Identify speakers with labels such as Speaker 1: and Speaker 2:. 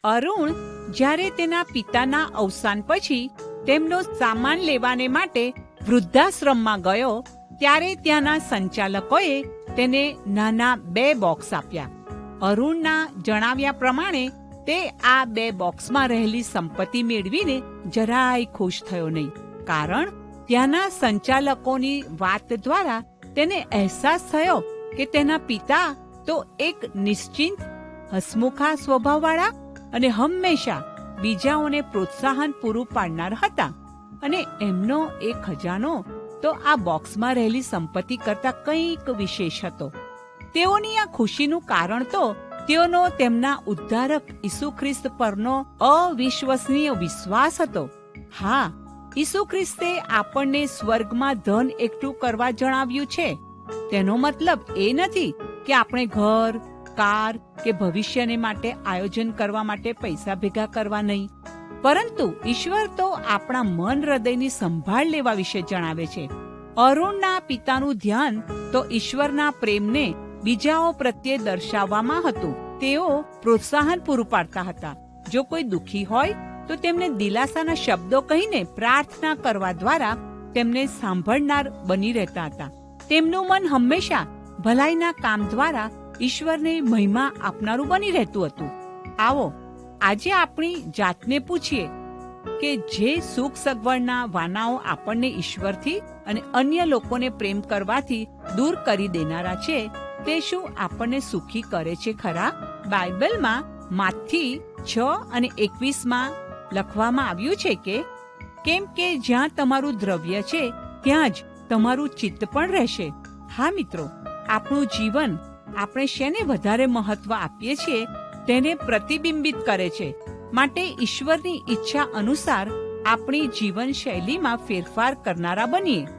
Speaker 1: અરુણ જ્યારે તેના પિતાના અવસાન પછી તેમનો સામાન લેવાને માટે વૃદ્ધાશ્રમમાં ગયો ત્યારે ત્યાંના સંચાલકોએ તેને નાના 2 બોક્સ આપ્યા. અરુણના જણાવ્યા પ્રમાણે તે આ 2 બોક્સમાં રહેલી સંપત્તિ મેળવીને જરાય ખુશ થયો નહીં, કારણ ત્યાંના સંચાલકોની વાત દ્વારા તેને અહેસાસ થયો કે તેના પિતા તો એક નિશ્ચિંત, હસમુખા સ્વભાવવાળા અને હંમેશા બીજાઓને પ્રોત્સાહન પૂરું પાડનાર હતા, અને એમનો એ ખજાનો તો આ બોક્સમાં રહેલી સંપત્તિ કરતા કંઈક વિશેષ હતો. તેઓની આ ખુશીનું કારણ તો તેઓનો તેમના ઉદ્ધારક ઈસુ ખ્રિસ્ત પરનો અવિશ્વસનીય વિશ્વાસ હતો. હા, ઈસુ ખ્રિસ્તે આપણને સ્વર્ગમાં ધન એકઠું કરવા જણાવ્યું છે. તેનો મતલબ એ નથી કે આપણે ઘર, કાર કે ભવિષ્યને માટે આયોજન કરવા માટે પૈસા ભેગા કરવા નહીં, પરંતુ ઈશ્વર તો આપણા મન હૃદયની સંભાળ લેવા વિશે જણાવે છે. અરુણના પિતાનું ધ્યાન તો ઈશ્વરના પ્રેમને બીજાઓ પ્રત્યે દર્શાવવામાં હતું. તેઓ પ્રોત્સાહન પૂરું પાડતા હતા. જો કોઈ દુઃખી હોય તો તેમને દિલાસાના શબ્દો કહીને પ્રાર્થના કરવા દ્વારા તેમને સાંભળનાર બની રહેતા હતા. તેમનું મન હંમેશા ભલાઈના કામ દ્વારા ઈશ્વરને મહિમા આપનારું બની રહેતું હતું. આવો આજે આપણી જાતને પૂછીએ કે જે સુખ સગવડના વાનાઓ આપણને ઈશ્વરથી અને અન્ય લોકોને પ્રેમ કરવાથી દૂર કરી દેનારા છે, તે શું આપણને સુખી કરે છે ખરા? બાઇબલમાં માથી 6:21 લખવામાં આવ્યું છે કે કેમ કે જ્યાં તમારું દ્રવ્ય છે ત્યાં જ તમારું ચિત્ત પણ રહેશે. હા મિત્રો, આપણું જીવન આપણે શેને વધારે મહત્વ આપીએ છીએ તેને પ્રતિબિંબિત કરે છે. માટે ઈશ્વરની ઈચ્છા અનુસાર આપણી જીવન શૈલીમાં ફેરફાર કરનારા બનીએ.